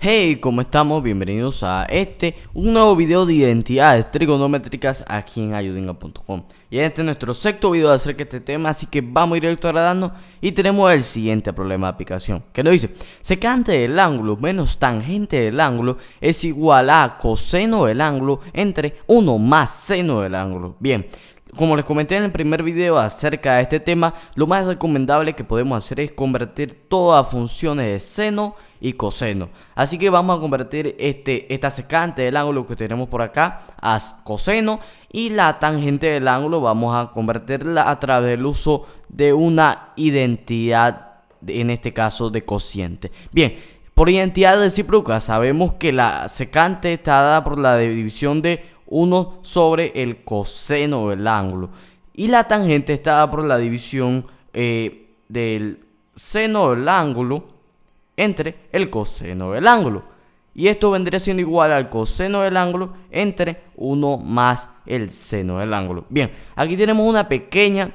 Hey, ¿cómo estamos? Bienvenidos a un nuevo video de identidades trigonométricas aquí en ayudinga.com. Y este es nuestro sexto video acerca de este tema, así que vamos directo agradando. Y tenemos el siguiente problema de aplicación, que nos dice: secante del ángulo menos tangente del ángulo es igual a coseno del ángulo entre 1 más seno del ángulo. Bien, como les comenté en el primer video acerca de este tema, lo más recomendable que podemos hacer es convertir todas funciones de seno y coseno. Así que vamos a convertir esta secante del ángulo que tenemos por acá a coseno, y la tangente del ángulo vamos a convertirla a través del uso de una identidad, en este caso de cociente. Bien, por identidad recíproca sabemos que la secante está dada por la división de 1 sobre el coseno del ángulo, y la tangente está dada por la división del seno del ángulo entre el coseno del ángulo. Y esto vendría siendo igual al coseno del ángulo entre 1 más el seno del ángulo. Bien, aquí tenemos una pequeña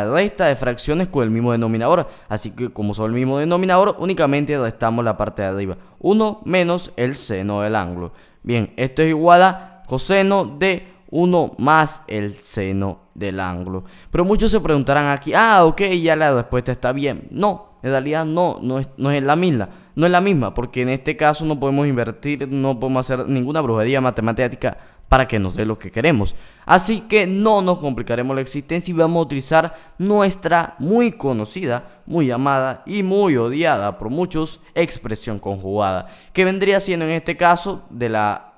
resta de fracciones con el mismo denominador. Así que como son el mismo denominador, únicamente restamos la parte de arriba, 1 menos el seno del ángulo. Bien, esto es igual a coseno de 1 más el seno del ángulo. Pero muchos se preguntarán aquí: ok, ya la respuesta está bien. No, en realidad no es la misma. No es la misma, porque en este caso no podemos invertir, no podemos hacer ninguna brujería matemática para que nos dé lo que queremos. Así que no nos complicaremos la existencia y vamos a utilizar nuestra muy conocida, muy amada y muy odiada por muchos expresión conjugada, que vendría siendo en este caso de la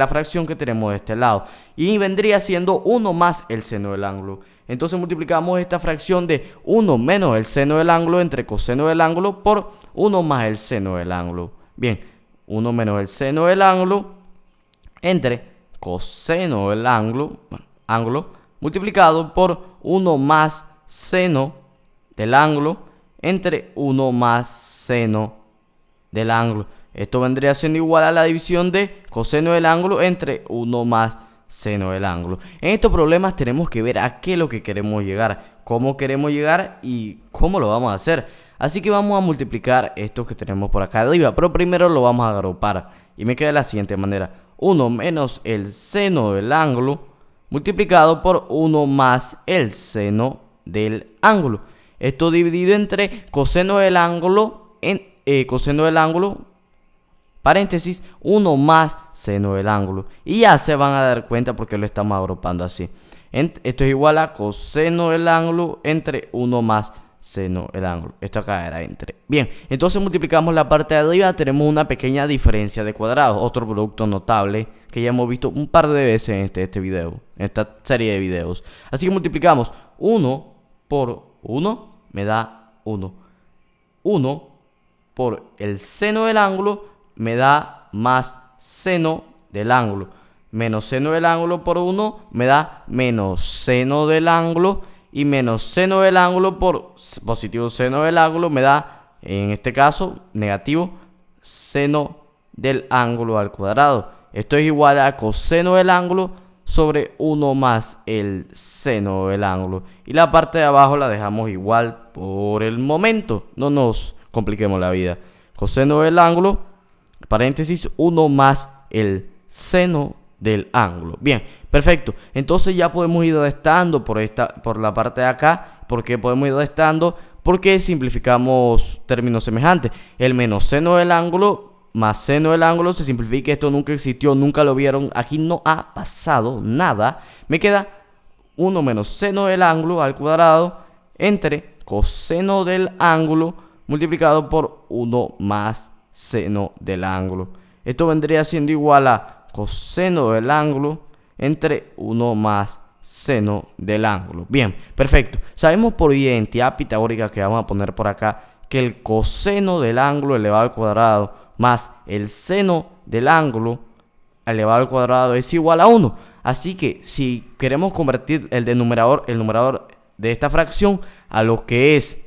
fracción que tenemos de este lado, y vendría siendo 1 más el seno del ángulo. Entonces multiplicamos esta fracción de 1 menos el seno del ángulo entre coseno del ángulo por 1 más el seno del ángulo. Bien, 1 menos el seno del ángulo entre coseno del ángulo multiplicado por 1 más seno del ángulo entre 1 más seno del ángulo. Esto vendría siendo igual a la división de coseno del ángulo entre 1 más seno del ángulo. En estos problemas tenemos que ver a qué es lo que queremos llegar, cómo queremos llegar y cómo lo vamos a hacer. Así que vamos a multiplicar esto que tenemos por acá arriba, pero primero lo vamos a agrupar. Y me queda de la siguiente manera: 1 menos el seno del ángulo multiplicado por 1 más el seno del ángulo. Esto dividido entre coseno del ángulo paréntesis 1 más seno del ángulo. Y ya se van a dar cuenta porque lo estamos agrupando así. Esto es igual a coseno del ángulo entre 1 más seno del ángulo. Esto acá era entre. Bien, entonces multiplicamos la parte de arriba. Tenemos una pequeña diferencia de cuadrados, otro producto notable que ya hemos visto un par de veces en este video, en esta serie de videos. Así que multiplicamos 1 por 1 me da 1. 1 por el seno del ángulo me da más seno del ángulo. Menos seno del ángulo por 1 me da menos seno del ángulo. Y menos seno del ángulo por positivo seno del ángulo me da, en este caso, negativo seno del ángulo al cuadrado. Esto es igual a coseno del ángulo sobre 1 más el seno del ángulo. Y la parte de abajo la dejamos igual por el momento. No nos compliquemos la vida. Coseno del ángulo, paréntesis, 1 más el seno del ángulo. Bien, perfecto. Entonces ya podemos ir restando por la parte de acá. ¿Por qué podemos ir restando? Porque simplificamos términos semejantes. El menos seno del ángulo más seno del ángulo se simplifica. Esto nunca existió, nunca lo vieron. Aquí no ha pasado nada. Me queda 1 menos seno del ángulo al cuadrado entre coseno del ángulo multiplicado por 1 más seno del ángulo. Esto vendría siendo igual a coseno del ángulo entre 1 más seno del ángulo. Bien, perfecto. Sabemos por identidad pitagórica que vamos a poner por acá que el coseno del ángulo elevado al cuadrado más el seno del ángulo elevado al cuadrado es igual a 1. Así que si queremos convertir el numerador de esta fracción a lo que es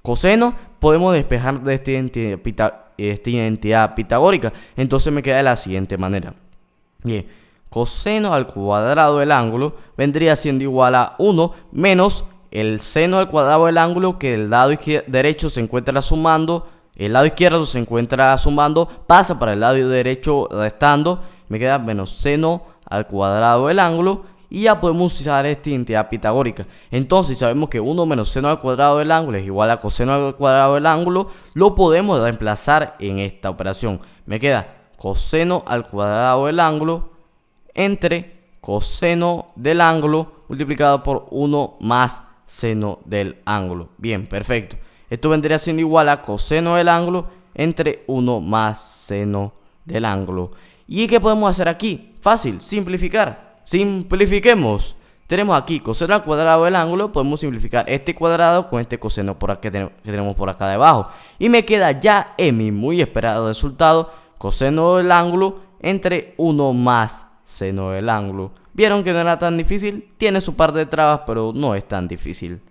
coseno, podemos despejar de esta identidad pitagórica. Entonces me queda de la siguiente manera. Bien, coseno al cuadrado del ángulo vendría siendo igual a 1 menos el seno al cuadrado del ángulo, que del lado derecho se encuentra sumando el lado izquierdo se encuentra sumando, pasa para el lado derecho restando, me queda menos seno al cuadrado del ángulo. Y ya podemos usar esta identidad pitagórica. Entonces, si sabemos que 1 menos seno al cuadrado del ángulo es igual a coseno al cuadrado del ángulo, lo podemos reemplazar en esta operación. Me queda coseno al cuadrado del ángulo entre coseno del ángulo multiplicado por 1 más seno del ángulo. Bien, perfecto. Esto vendría siendo igual a coseno del ángulo entre 1 más seno del ángulo. ¿Y qué podemos hacer aquí? Fácil, simplificar. Simplifiquemos. Tenemos aquí coseno al cuadrado del ángulo. Podemos simplificar este cuadrado con este coseno por acá que tenemos por acá debajo. Y me queda ya en mi muy esperado resultado coseno del ángulo entre 1 más seno del ángulo. ¿Vieron que no era tan difícil? Tiene su par de trabas, pero no es tan difícil.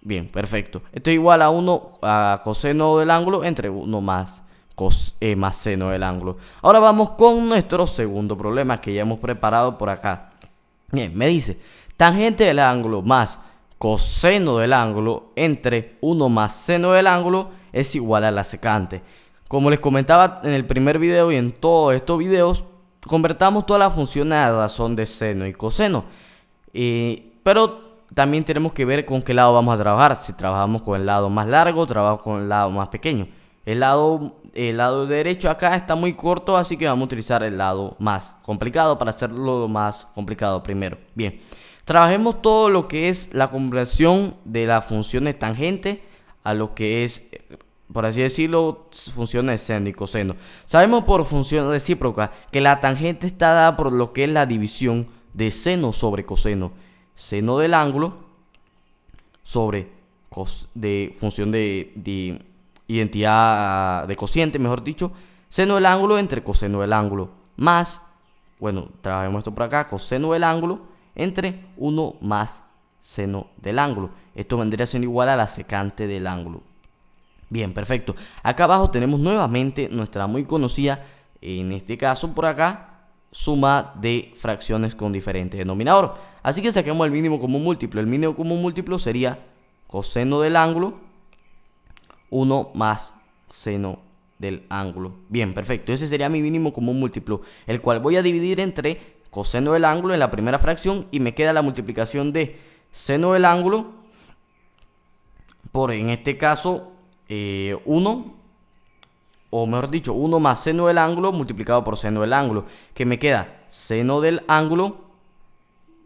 Bien, perfecto. Esto es igual a 1 a coseno del ángulo entre 1 más seno del ángulo. Ahora vamos con nuestro segundo problema que ya hemos preparado por acá. Bien, me dice tangente del ángulo más coseno del ángulo entre 1 más seno del ángulo es igual a la secante. Como les comentaba en el primer video y en todos estos videos, convertamos todas las funciones a razón de seno y coseno. Pero también tenemos que ver con qué lado vamos a trabajar. Si trabajamos con el lado más largo o trabajamos con el lado más pequeño. El lado derecho acá está muy corto, así que vamos a utilizar el lado más complicado para hacerlo lo más complicado primero. Bien, trabajemos todo lo que es la conversión de las funciones tangente a lo que es, por así decirlo, funciones de seno y coseno. Sabemos por función recíproca que la tangente está dada por lo que es la división de seno sobre coseno. Seno del ángulo sobre función de identidad de cociente, mejor dicho, seno del ángulo entre coseno del ángulo más, bueno, trabajemos esto por acá, coseno del ángulo entre 1 más seno del ángulo. Esto vendría siendo igual a la secante del ángulo. Bien, perfecto. Acá abajo tenemos nuevamente nuestra muy conocida, en este caso por acá, suma de fracciones con diferente denominador. Así que saquemos el mínimo común múltiplo. El mínimo común múltiplo sería coseno del ángulo 1 más seno del ángulo. Bien, perfecto. Ese sería mi mínimo común múltiplo, el cual voy a dividir entre coseno del ángulo en la primera fracción y me queda la multiplicación de seno del ángulo por, en este caso, 1, o mejor dicho, 1 más seno del ángulo multiplicado por seno del ángulo, que me queda seno del ángulo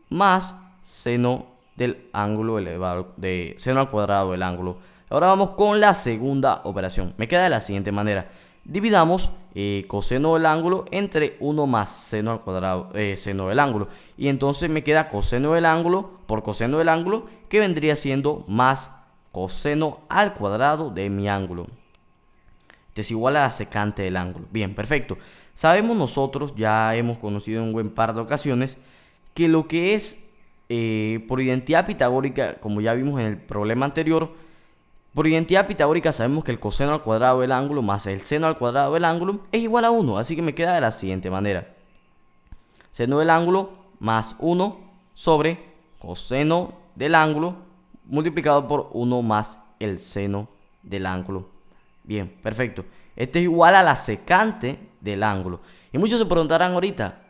más seno del ángulo elevado de seno al cuadrado del ángulo. Ahora vamos con la segunda operación. Me queda de la siguiente manera. Dividamos coseno del ángulo entre 1 más seno al cuadrado, seno del ángulo. Y entonces me queda coseno del ángulo por coseno del ángulo, que vendría siendo más coseno al cuadrado de mi ángulo. Esto es igual a la secante del ángulo. Bien, perfecto. Sabemos nosotros, ya hemos conocido en un buen par de ocasiones, que lo que es por identidad pitagórica, como ya vimos en el problema anterior, por identidad pitagórica sabemos que el coseno al cuadrado del ángulo más el seno al cuadrado del ángulo es igual a 1. Así que me queda de la siguiente manera. Seno del ángulo más 1 sobre coseno del ángulo multiplicado por 1 más el seno del ángulo. Bien, perfecto. Esto es igual a la secante del ángulo. Y muchos se preguntarán ahorita,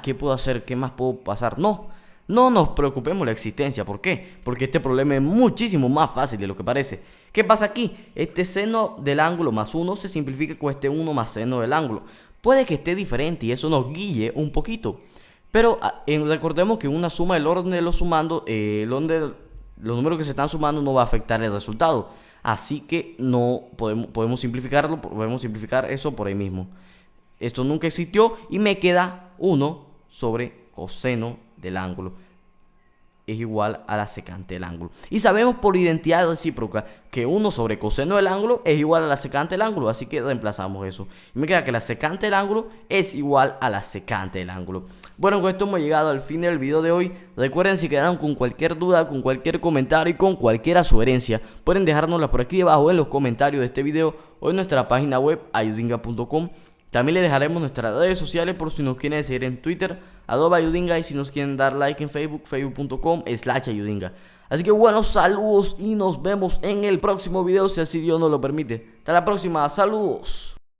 ¿qué puedo hacer? ¿Qué más puedo pasar? No nos preocupemos la existencia. ¿Por qué? Porque este problema es muchísimo más fácil de lo que parece. ¿Qué pasa aquí? Este seno del ángulo más 1 se simplifica con este 1 más seno del ángulo. Puede que esté diferente y eso nos guíe un poquito. Pero recordemos que una suma, el orden de los sumandos, los números que se están sumando no va a afectar el resultado. Así que no podemos simplificarlo, podemos simplificar eso por ahí mismo. Esto nunca existió y me queda 1 sobre coseno del ángulo es igual a la secante del ángulo. Y sabemos por identidad recíproca que 1 sobre coseno del ángulo es igual a la secante del ángulo. Así que reemplazamos eso. Y me queda que la secante del ángulo es igual a la secante del ángulo. Bueno, con esto hemos llegado al fin del video de hoy. Recuerden, si quedaron con cualquier duda, con cualquier comentario y con cualquier sugerencia, pueden dejárnosla por aquí debajo en los comentarios de este video o en nuestra página web ayudinga.com. También les dejaremos nuestras redes sociales por si nos quieren seguir en Twitter, @ayudinga, y si nos quieren dar like en Facebook, facebook.com/ayudinga. Así que bueno, saludos y nos vemos en el próximo video si así Dios nos lo permite. Hasta la próxima, saludos.